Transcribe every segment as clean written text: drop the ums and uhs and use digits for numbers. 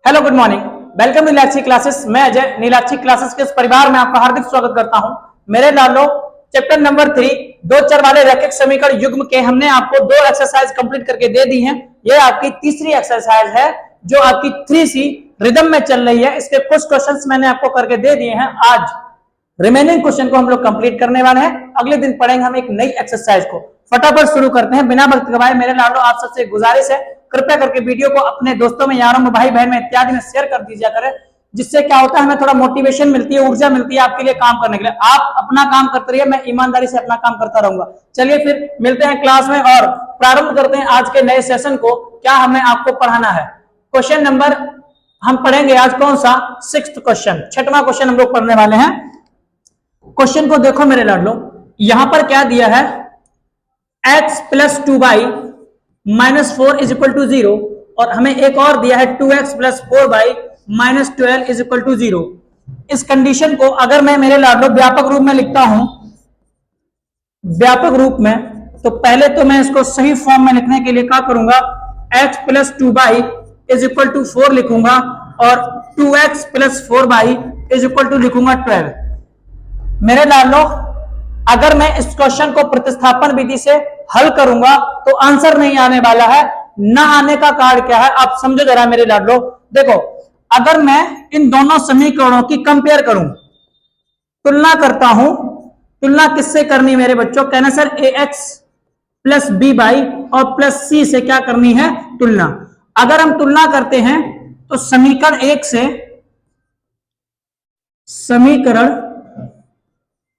Hello good morning, welcome to Nilakshi classes. मैं Ajay Neelakshi classes के इस परिवार में आपका हार्दिक स्वागत करता हूं। मेरे लालो चैप्टर नंबर 3 दो चर वाले रैखिक समीकरण युग्म के हमने आपको दो एक्सरसाइज कंप्लीट करके दे दी हैं। ये आपकी तीसरी एक्सरसाइज है जो आपकी 3C रिदम में चल रही है। इसके कुछ क्वेश्चंस मैंने आपको करके दे दिए हैं। आज रिमेनिंग क्वेश्चन को हम लोग कंप्लीट करने वाले हैं। अगले दिन पढ़ेंगे हम एक नई एक्सरसाइज को। फटाफट शुरू करते हैं बिना वक्त गवाए। मेरे लाडो आप सबसे गुजारिश है, कृपया करके वीडियो को अपने दोस्तों में, यारों में, भाई बहन में इत्यादि में शेयर कर दीजिए करें, जिससे क्या होता है हमें थोड़ा मोटिवेशन मिलती है, ऊर्जा मिलती है आपके लिए काम करने के लिए। आप अपना काम करते रहिए, मैं ईमानदारी से अपना काम करता रहूंगा। चलिए फिर मिलते हैं क्लास में और प्रारंभ करते हैं आज के नए सेशन को। क्या हमें आपको पढ़ाना है? क्वेश्चन नंबर हम पढ़ेंगे आज कौन सा? 6th क्वेश्चन, 6वां क्वेश्चन हम लोग पढ़ने वाले हैं। क्वेश्चन को देखो मेरे लाडलो, यहां पर क्या दिया है? x plus 2y minus 4 is equal to 0 और हमें एक और दिया है 2x plus 4y minus 12 is equal to 0। इस कंडीशन को अगर मैं मेरे लाडलो व्यापक रूप में लिखता हूं, व्यापक रूप में, तो पहले तो मैं इसको सही फॉर्म में लिखने के लिए क्या करूंगा? x plus 2y is equal to 4 लिखूंगा और 2x plus 4y is equal to लिखूंगा 12। मेरे लालो अगर मैं इस क्वेश्चन को प्रतिस्थापन विधि से हल करूंगा तो आंसर नहीं आने वाला है। ना आने का कारण क्या है आप समझो जरा मेरे लाडलो। देखो, अगर मैं इन दोनों समीकरणों की कंपेयर करूं, तुलना करता हूं, तुलना किससे करनी मेरे बच्चों? कहना sir ax plus b by और प्लस सी से क्या करनी है? तुलना। अगर हम तुलना करते हैं तो समीकरण 1 से, समीकरण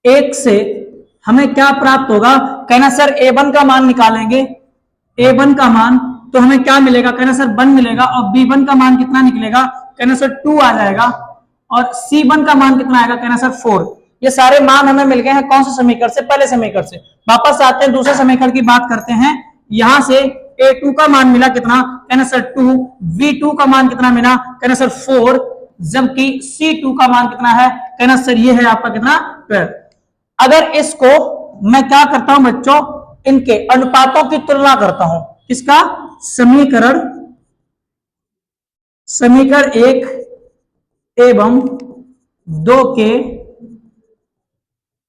1 से हमें क्या प्राप्त होगा? कहना सर a1 का मान निकालेंगे, a1 का मान तो हमें क्या मिलेगा? कहना सर 1 मिलेगा और b1 का मान कितना निकलेगा? कहना सर 2 आ जाएगा और c1 का मान कितना आएगा? कहना सर 4। ये सारे मान हमें मिल गए हैं कौन से समीकरण से? पहले समीकरण से। वापस आते हैं दूसरे समीकरण की बात करते हैं। यहां से a2 का मान मिला कितना? कहना सर 2। v2 का मान कितना मिला? कहना सर 4। जबकि c2 का मान कितना है? कहना सर ये है आपका कितना? 12। अगर इसको मैं क्या करता हूं बच्चों? इनके अनुपातों की तुलना करता हूं। किसका? समीकरण 1 एवं 2 के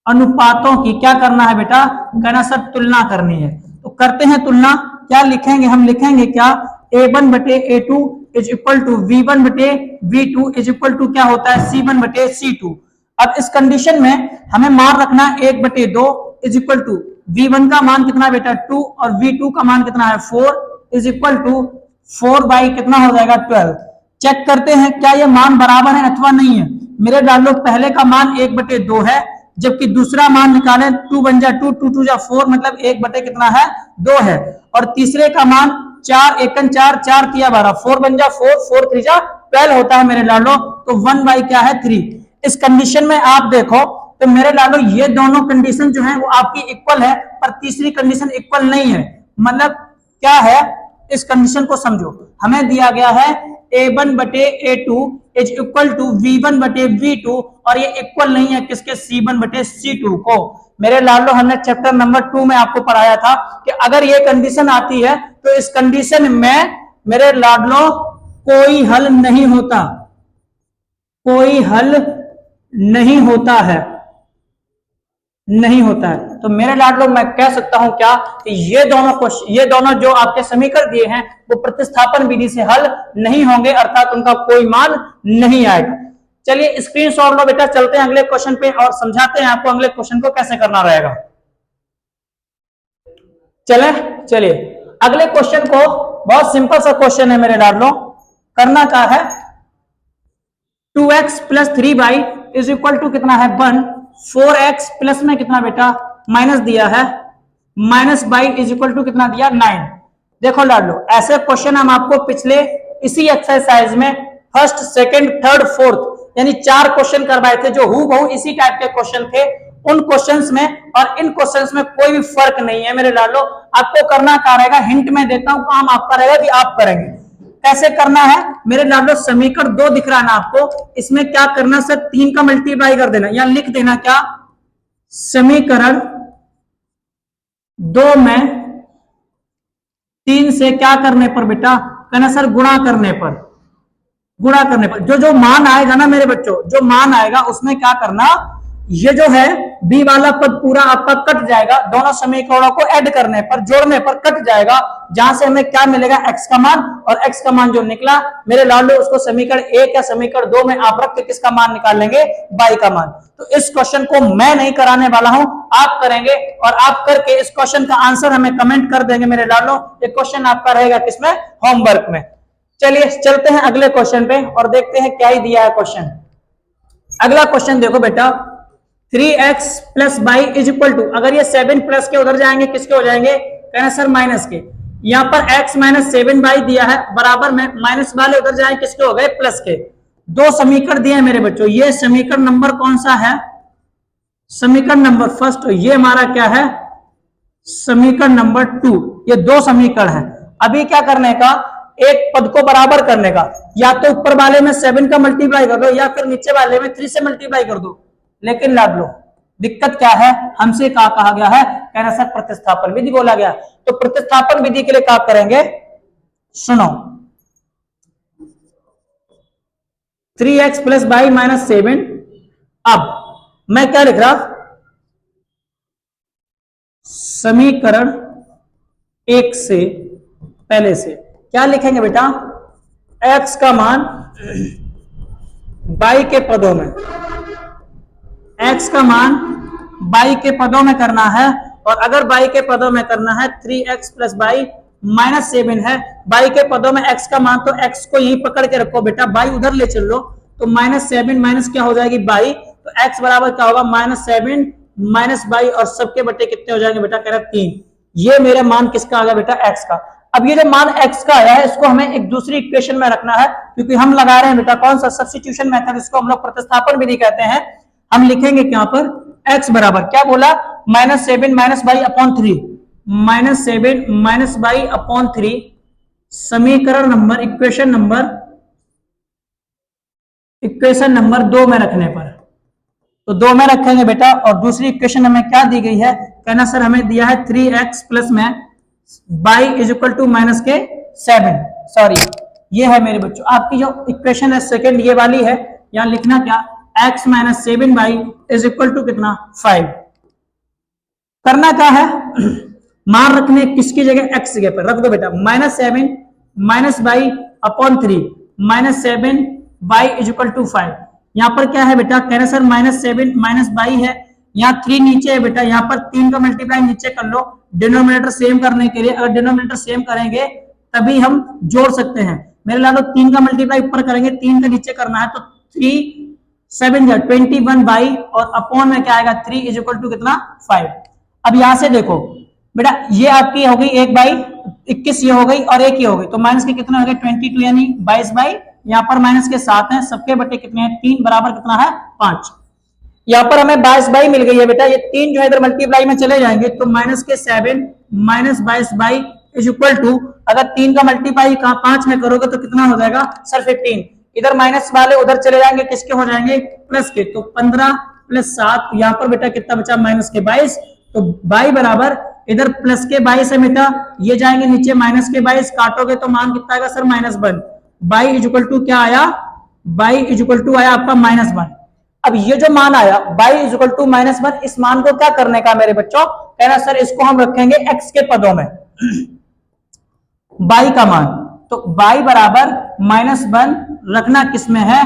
अनुपातों की क्या करना है बेटा? कहना सर तुलना करनी है। तो करते हैं तुलना। क्या लिखेंगे? हम लिखेंगे क्या? a1 बटे a2 is equal to v1 बटे v2 इज इक्वल टू क्या होता है? c1 बटे c2। अब इस कंडीशन में हमें मान रखना है 1 बटे 2 इज इक्वल टू v1 का मान कितना बेटा? 2 और v2 का मान कितना है? 4 इज इक्वल टू 4 बाई कितना हो जाएगा? 12। चेक करते हैं क्या ये मान बराबर है अथवा नहीं है। मेरे डालो पहले का मान 1 बटे 2 है, जबकि दूसरा मान निकाले 2 बन जा 2, 2 2 जा 4 मतलब 1 बटे कितना है? 2 है। और तीसरे का मान 4 एकन 4, 4 तिया 12, 4 बन जा 4, 4 3 जा 12 होता है मेरे लालो। तो 1 बाई क्या है? 3। इस कंडीशन में आप देखो तो मेरे लालो ये दोनों कंडीशन जो है वो आपकी इक्वल है, पर तीसरी कंडीशन इक्वल नहीं है। मतलब क्या है? इस कंडीशन को समझो। हमें दिया गया है a1 बटे a2 is equal to v1 बटे v2 और ये इक्वल नहीं है किसके? c1 बटे c2 को। मेरे लालो हमने चैप्टर नंबर 2 में आपको पढ़ाया था कि अगर ये कंडीशन आती है तो इस कंडीशन में मेरे लाडलो कोई हल नहीं होता, कोई हल नहीं होता है, नहीं होता है। तो मेरे लाडलो मैं कह सकता हूं क्या कि ये दोनों जो आपके समीकरण दिए हैं वो प्रतिस्थापन विधि से हल नहीं होंगे, अर्थात उनका कोई मान नहीं आएगा। चलिए स्क्रीनशॉट लो बेटा, चलते हैं अगले क्वेश्चन पे और समझाते हैं आपको अगले क्वेश्चन को कैसे करना रहेगा। चलिए अगले क्वेश्चन को, बहुत सिंपल सा क्वेश्चन है मेरे लाडलो। करना क्या है? 2x plus 3y is equal to कितना है? 1। 4x प्लस में कितना बेटा? माइनस दिया है, minus y is equal to कितना दिया? 9। देखो लाडलो, ऐसे क्वेश्चन हम आपको पिछले इसी एक्सरसाइज में फर्स्ट, सेकंड, थर्ड, फोर्थ यानी 4 क्वेश्चन करवाए थे जो हूबहू इसी टाइप के क्वेश्चन थे। उन क्वेश्चंस में और इन क्वेश्चंस में कोई भी फर्क नहीं है मेरे लाडलो। आपको करना क्या रहेगा? हिंट में देता हूं, काम आपका रहेगा कि आप करेंगे। कैसे करना है मेरे लाडलो? समीकरण 2 दिख रहा है ना आपको, इसमें क्या करना सर? 3 का मल्टीप्लाई कर देना या लिख देना क्या? समीकरण 2 में 3 से क्या करने पर बेटा? कहना सर गुणा करने पर, गुणा करने पर जो जो मान आएगा ना मेरे बच्चों, जो मान आएगा उसमें क्या करना, ये जो है बी वाला पद पूरा आपका कट जाएगा, दोनों समीकरणों को ऐड करने पर, जोड़ने पर कट जाएगा, जहां से हमें क्या मिलेगा, एक्स का मान, और एक्स का मान जो निकला मेरे लाडलो उसको समीकरण 1 या समीकरण 2 में आप रख के किसका मान निकाल लेंगे, बाई का मान। तो इस क्वेश्चन को मैं नहीं कराने वाला हूं, आप करेंगे, और आप करके इस क्वेश्चन का आंसर हमें कमेंट कर देंगे मेरे लाडलो। ये क्वेश्चन आपका रहेगा किसमें, होमवर्क में। चलिए चलते हैं अगले क्वेश्चन पे और देखते हैं क्या ही दिया है क्वेश्चन। अगला क्वेश्चन देखो बेटा, 3x plus by is equal to, अगर ये 7 प्लस के उधर जाएंगे किसके हो जाएंगे, कहना सर माइनस के। यहां पर x माइनस 7 बाई दिया है, बराबर में माइनस वाले उधर जाएंगे किसके हो गए, प्लस के। दो समीकरण दिए हैं मेरे बच्चों, ये समीकरण नंबर कौन सा है, समीकरण नंबर फर्स्ट, ये हमारा क्या है, समीकरण नंबर 2। ये दो समीकरण है। अभी क्या करने का, एक पद को बराबर करने का, या तो ऊपर वाले में 7 का मल्टीप्लाई कर दो या फिर नीचे वाले में 3 से मल्टीप्लाई कर दो। लेकिन लाड लो दिक्कत क्या है, हमसे क्या कहा गया है, कहना सर प्रतिस्थापन विधि बोला गया। तो प्रतिस्थापन विधि के लिए क्या करेंगे, सुनो, 3x प्लस बाई माइनस 7। अब मैं क्या लिख रहा, समीकरण 1 से पहले से क्या लिखेंगे बेटा, x का मान बाई के पदों में, x का मान बाई के पदों में करना है। और अगर बाई के पदों में करना है 3x प्लस बाई माइनस 7 है, बाई के पदों में x का मान, तो x को यही पकड़ के रखो बेटा, बाई उधर ले चल लो, तो माइनस 7 माइनस क्या हो जाएगी बाई, तो x बराबर क्या होगा, माइनस 7 माइनस बाई, और सबके बटे कितने हो जाएंगे बेटा, कह रहा 3। ये मेरे मान किसका आ गया बेटा, x का। अब ये जो मान x का आया है इसको हमें एक दूसरी इक्वेशन में रखना है, क्योंकि हम लगा रहे हैं बेटा कौन सा, सब्स्टिट्यूशन मेथड, इसको हम लोग प्रतिस्थापन विधि कहते हैं। हम लिखेंगे क्या पर, x बराबर क्या बोला, minus 7 minus by upon 3, minus 7 minus by upon 3, समीकरण नंबर, इक्वेशन नंबर 2 में रखने पर, तो 2 में रखेंगे बेटा। और दूसरी इक्वेशन हमें क्या दी गई है, कहना सर हमें दिया है 3x प्लस में by is equal to minus के 7, सॉरी ये है मेरे बच्चों आपकी जो इक्वेशन है सेकंड, ये वाली है। यहां लिखना क्या, x minus 7 by is equal to कितना 5। करना क्या है, मान रखने किसकी जगह, x जगह पर रख दो बेटा, minus 7 minus by upon 3, minus 7 by is equal to 5। यहाँ पर क्या है बेटा, कह रहे सर माइनस 7 माइनस बाई है, यहाँ 3 नीचे है बेटा, यहाँ पर 3 का मल्टीप्लाई नीचे कर लो, डिनोमिनेटर सेम करने के लिए। अगर डिनोमिनेटर सेम करेंगे तभी हम जोड़ सकते हैं मेरे लालो, 3 का मल्टीप्लाई ऊपर करेंगे, 3 का नीचे करना है, तो 3 7 21 बाई, और अपॉन में क्या आएगा 3 इज इक्वल टू कितना 5। अब यहां से देखो बेटा, ये आपकी हो गई 1 बाई 21, ये हो गई और 1 ये हो गई, तो माइनस के कितने हो गए 22 यानी 22 बाई, यहाँ पर माइनस के 7 हैं, सबके बटे कितने हैं 3, बराबर कितना है 5। यहाँ पर हमें 22 बाई मिल गई है बेटा, ये 3 जो है इधर मल्टीप्लाई में चले जाएंगे, तो माइनस के 7 minus 22 by is equal to, अगर 3 का मल्टीप्लाई 5 में करोगे तो कितना हो जाएगा सर 15, इधर माइनस वाले उधर चले जाएंगे, किसके हो जाएंगे प्लस के, तो 15 प्लस 7, यहाँ पर बेटा कितना बचा माइनस के 22, तो बाई बराबर इधर प्लस के 22 है बेटा, ये जाएंगे नीचे माइनस के 22, काटोगे तो मान कितना आएगा sir -1, by is equal to क्या आया, बाई इज इक्वल टू आया आपका -1। अब ये जो मान आया बाई इज इक्वल टू -1, इस मान को क्या करने का मेरे बच्चों, कहना सर इसको हम रखेंगे x के पदों में, बाई का मान, तो बाई बराबर -1 रखना किसमें है,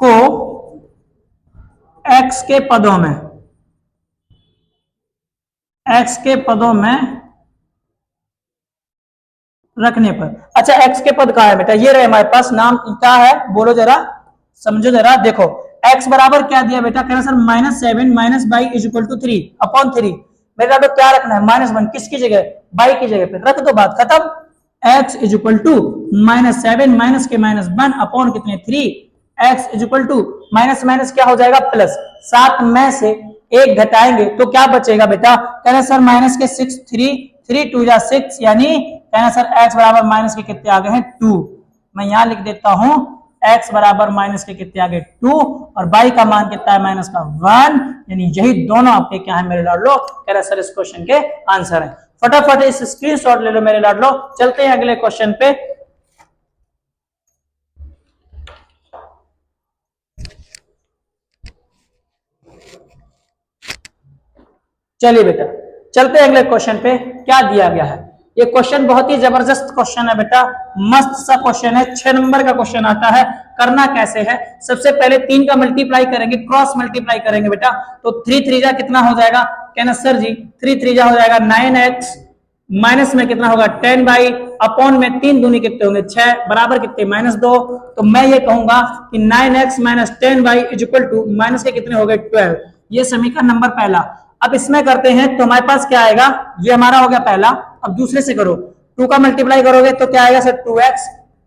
को x के पदों में, x के पदों में रखने पर। अच्छा x के पद कहाँ है बेटा, ये रहे हमारे पास, नाम क्या है बोलो जरा, समझो जरा, देखो x बराबर क्या दिया बेटा, कहना sir -7 minus by is equal to 3 upon 3, मेरा तो क्या रखना है -1, किसकी जगह, बाई की जगह पे रख दो, बात खत्म। x is equal to -7 minus के -1 अपॉन कितने 3, x is equal to minus minus क्या हो जाएगा प्लस, 7 में से 1 घटाएंगे तो क्या बचेगा बेटा, कहना सर माइनस के 6, 3 2 जा 6, यानी कहना सर x बराबर माइनस के कितने आ गए हैं 2। मैं यहां लिख देता हूं x बराबर माइनस के कितने आ गए 2, और बाई का मान कितना है माइनस का 1, यानी यही दोनों आपके क्या है मेरे लाडलो, कह रहा सर इस क्वेश्चन के आंसर है। फटाफट इस स्क्रीनशॉट ले लो मेरे लाडलो, चलते हैं अगले क्वेश्चन पे। चलिए बेटा चलते हैं अगले क्वेश्चन पे, क्या दिया गया है। ये क्वेश्चन बहुत ही जबरदस्त क्वेश्चन है बेटा, मस्त सा क्वेश्चन है, 6 नंबर का क्वेश्चन आता है। करना कैसे है, सबसे पहले 3 का मल्टीप्लाई करेंगे, क्रॉस मल्टीप्लाई करेंगे बेटा, तो 3 3 कितना हो जाएगा, कहना सर जी 3 3 हो जाएगा 9x, माइनस में कितना होगा 10 बाई, अपॉन में 3 दूनी कितने होंगे 6, बराबर कितने -2। तो मैं ये कहूंगा कि 9x minus 10 by is equal to minus के कितने हो गए 12। ये समीकरण नंबर पहला। अब इसमें करते हैं तो हमारे पास क्या आएगा, ये हमारा हो गया पहला। अब दूसरे से करो, 2 का मल्टीप्लाई करोगे तो क्या आएगा सर 2x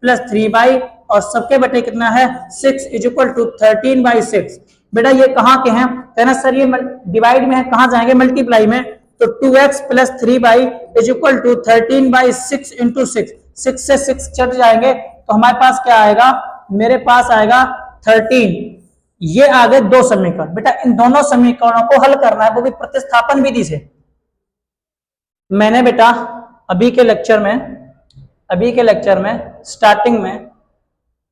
प्लस 3 बाई, और सबके बटे कितना है 6 इज इक्वल टू 13 बाई 6। बेटा ये कहाँ के हैं, कहना सर ये डिवाइड में है, कहाँ जाएंगे मल्टीप्लाई में, तो 2x plus 3 by is equal to 13 by 6 into 6, 6 से 6 चढ़ जाएंगे तो हमारे पास क्या आएगा, मेरे पास आएगा 13। ये आ गए 2 समीकरण। बेटा इन दोनों समीकरणों को हल करना है, वो भी प्रतिस्थापन विधि से। मैंने बेटा अभी के लेक्चर में स्टार्टिंग में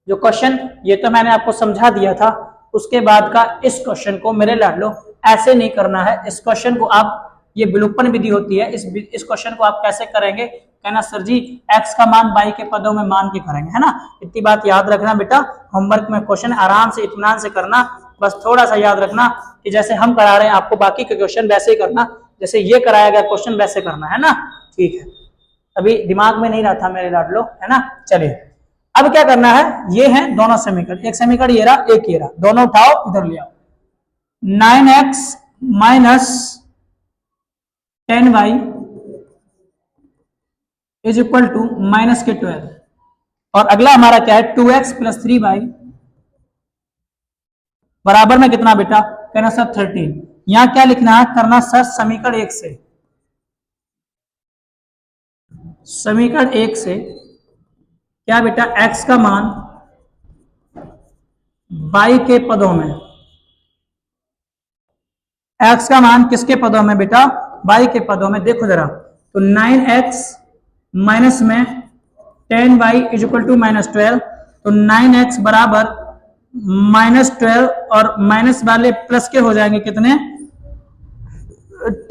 जो क्वेश्चन ये तो मैंने आपको समझा दिया था, उसके बाद का इस क्वेश्चन को मेरे लाडलो ऐसे नहीं करना है। इस क्वेश्चन को आप, ये विलोपन विधि होती है, इस क्वेश्चन को आप कैसे करेंगे, कहना सर जी x का मान y के पदों में मान के करेंगे, है ना। इतनी बात याद रखना बेटा, होमवर्क में क्वेश्चन आराम से इत्मीनान से करना, बस थोड़ा सा याद रखना कि जैसे हम करा रहे हैं आपको बाकी के क्वेश्चन वैसे ही करना, जैसे ये कराया गया क्वेश्चन वैसे करना, है ना। ठीक है, अभी दिमाग में नहीं रहा था मेरे लाडलो, है ना। चलिए अब क्या करना है, ये है दोनों समीकरण, एक समीकरण ये रहा, एक ये रहा, दोनों उठाओ इधर ले आओ। 9x minus 10y is equal to minus के 12, और अगला हमारा क्या है 2x प्लस 3y बराबर में कितना बेटा, कहना सर 13। यहां क्या लिखना है, करना सर समीकरण 1 से, समीकरण 1 से क्या बेटा, x का मान y के पदों में, x का मान किसके पदों में बेटा, y के पदों में। देखो जरा, तो 9x माइनस में 10y इज इक्वल टू -12, तो 9x बराबर -12 और माइनस वाले प्लस के हो जाएंगे कितने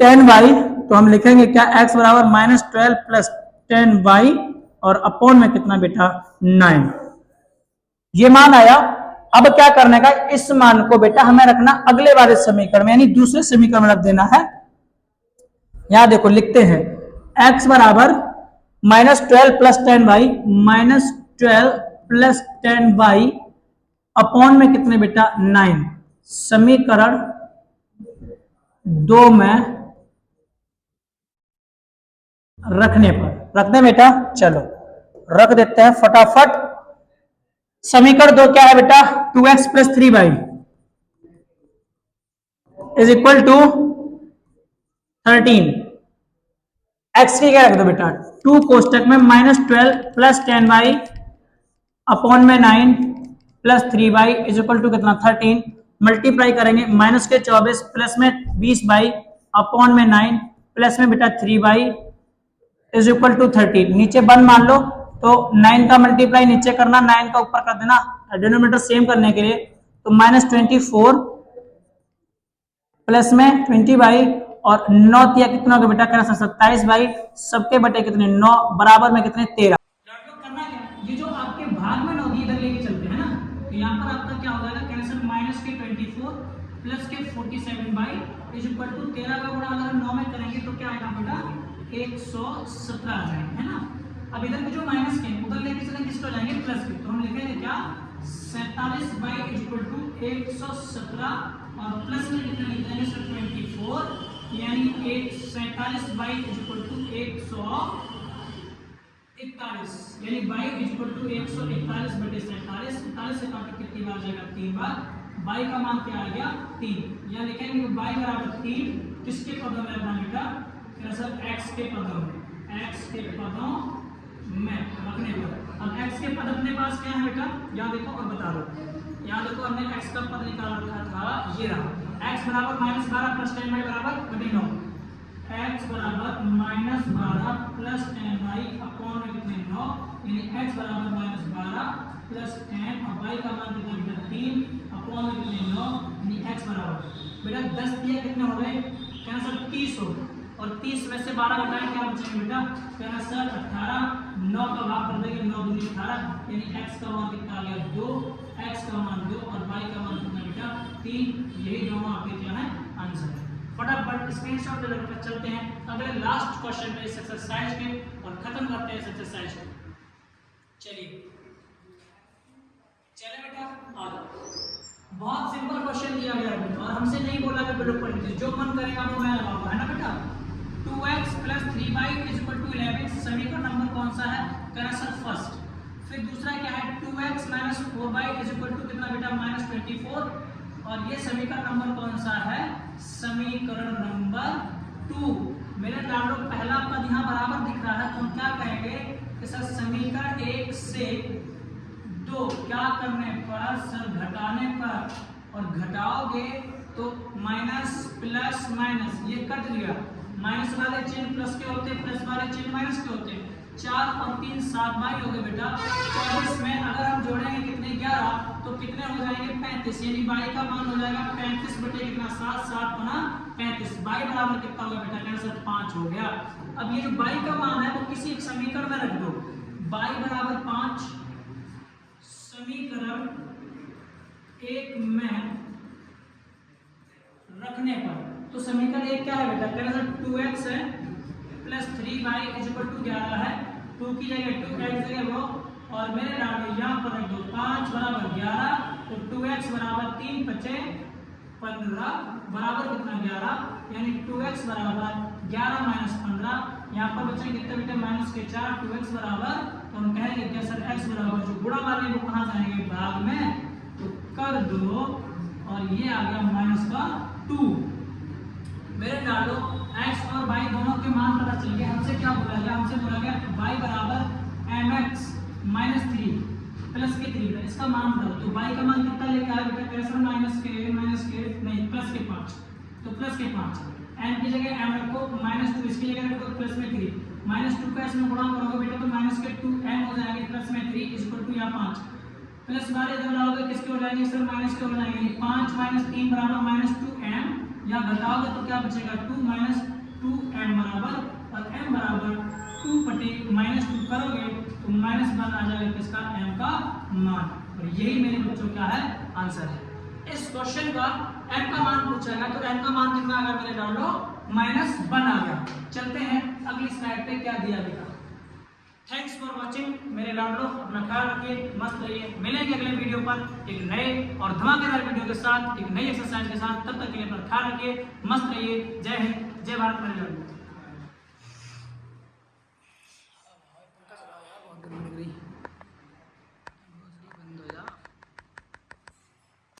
10y, तो हम लिखेंगे क्या x बराबर -12 प्लस 10y और अपॉन में कितना बेटा 9। ये मान आया। अब क्या करने का, इस मान को बेटा हमें रखना अगले वाले समीकरण में, यानी दूसरे समीकरण में रख देना है। यहां देखो लिखते हैं x बराबर -12 plus 10y, -12 plus 10y upon में कितने बेटा 9। समीकरण 2 में रखने पर, रख दे बेटा, चलो रख देते हैं फटाफट। समीकरण 2 क्या है बेटा, 2x plus 3y is equal to 13। x की क्या रख दो बेटा 2 कोष्टक में -12 प्लस 10y अपॉन में 9 plus 3y is equal to कितना 13। मल्टीप्लाई करेंगे, माइनस के 24 प्लस में 20y अपॉन में 9 प्लस में बेटा 3y इज इक्वल टू 13। नीचे 1 मान लो, तो 9 का मल्टीप्लाई नीचे करना, 9 का ऊपर कर देना, डिनोमिनेटर सेम करने के लिए, तो -24 प्लस में 20y और 9 दिया कितना होगा बेटा, कहना 27y, सबके बटे कितने 9 बराबर में कितने 13। करना क्या, ये जो आपके भाग में 9 इधर लेके चलते हैं ना, तो यहाँ पर आपका क्या हो जाएगा, कहना सर माइनस के 24 प्लस के 47y इज इक्वल टू 13 का गुणा अगर 9 में करेंगे तो क्या आएगा बेटा 117 आ जाएगा, है ना। अब इधर के जो माइनस के उधर लेके चलेंगे किस हो जाएंगे प्लस के, तो हम लिखेंगे क्या 47y इज इक्वल टू 117 और प्लस में कितना लिख देंगे सर 24, यानी 47y इज इक्वल टू 141, यानी y इज इक्वल टू 141 बटे 47, 47 से काट कितनी बार जाएगा 3 बार, y का मान क्या आ गया 3। यहाँ लिखेंगे y बराबर 3 किसके पदों में रखना बेटा, सर x के पदों में, x के पदों में रखने पर। अब x के पद अपने पास क्या है बेटा, यहाँ देखो और बता दो, यहाँ देखो हमने x का पद निकाल रखा था, ये रहा x बराबर -12 प्लस 10y बराबर 9, x बराबर -12 प्लस 10y अपॉन में कितने 9, यानी x बराबर -12 प्लस 10 और y का मान कितना बेटा 3 अपॉन में कितने 9, यानी x बराबर बेटा 10 दिया कितने हो गए कहना सर 30 हो, और 30 में से 12 घटाएं क्या बचेंगे बेटा, कहना सर 18, 9 का भाग कर देंगे, 9 दूनी 18, यानी x का मान कितना आ गया 2, x का मान 2 और y का मान कितना बेटा 3। यही दोनों आपके क्या है आंसर है। फटाफट स्क्रीनशॉट ले लेकर चलते हैं अगले लास्ट क्वेश्चन पे इस एक्सरसाइज के और खत्म करते हैं इस एक्सरसाइज को। चलिए चले बेटा आ जाओ। बहुत सिंपल क्वेश्चन दिया गया है बेटा और हमसे नहीं बोला कि बिल्कुल पढ़िए, जो मन करेगा वो मैं लगाऊंगा, है ना बेटा। 2x + 3y = 11 समीकरण नंबर कौन सा है, कहना सर फर्स्ट। फिर दूसरा क्या है 2x - 4y = कितना बेटा -24, और ये समीकरण नंबर कौन सा है, समीकरण नंबर 2। मेरे डालो पहला पद यहाँ बराबर दिख रहा है तो हम क्या कहेंगे कि सर समीकरण 1 से 2 क्या करने पर सर घटाने पर, और घटाओगे तो माइनस प्लस माइनस ये कट गया, माइनस वाले चिन्ह प्लस के होते हैं, प्लस वाले चिन्ह माइनस के होते हैं। 4 और 3 7 बाई हो गए बेटा 24 में अगर हम जोड़ेंगे कितने 11 तो कितने हो जाएंगे 35, यानी बाई का मान हो जाएगा 35 बटे कितना 7, 7 गुना 35, बाई बराबर कितना होगा बेटा, कहना सर 5 हो गया। अब ये जो बाई का मान है वो किसी एक समीकरण में रख दो, बाई बराबर 5 समीकरण 1 में रखने पर, तो समीकरण 1 क्या है बेटा, कहना सर 2x है + 3y = 11 है, 2 की जगह 2 x जगह वो, और मेरे डालो यहाँ पर रख दो 5 बराबर 11, तो 2x बराबर 3 × 5 = 15 बराबर कितना 11, यानी 2x बराबर 11 - 15, यहाँ पर बचे कितने बेटे माइनस के 4, 2x बराबर, तो हम कहेंगे क्या सर x बराबर जो गुणा वाले वो कहाँ जाएंगे भाग में, तो कर दो और ये आ गया -2। मेरे डालो x और y दोनों के मान पता चल गया। हमसे क्या बोला गया, हमसे बोला गया y बराबर mx - 3 प्लस के 3, इसका मान बताओ, तो y का मान कितना लेके आया बेटा, कैसे माइनस के नहीं प्लस के 5, तो प्लस के 5, m की जगह m रखो -2, इसकी जगह रखो प्लस में 3, -2 का इसमें गुणा करोगे बेटा तो माइनस के 2m हो जाएंगे प्लस में 3 = यहाँ 5, प्लस वाले जब लाओगे किसके हो जाएंगे सर माइनस के हो जाएंगे, 5 - 3 बराबर -2m, या घटाओगे तो क्या बचेगा 2 - 2m बराबर, और m बराबर 2 बटे -2 करोगे तो माइनस मान आ जाएगा किसका m का मान, और यही मेरे बच्चों क्या है आंसर है। इस क्वेश्चन का m का मान पूछेगा तो m का मान कितना आ गया मेरे डालो -1 आ गया। चलते हैं अगली स्लाइड पे क्या दिया गया। थैंक्स फॉर वॉचिंग मेरे लाडलो, अपना ख्याल रखिए, मस्त रहिए, मिलेंगे अगले वीडियो पर एक नए और धमाकेदार वीडियो के साथ, एक नई एक्सरसाइज के साथ। तब तक के लिए अपना ख्याल रखिए, मस्त रहिए। जय हिंद, जय भारत मेरे लाडलो।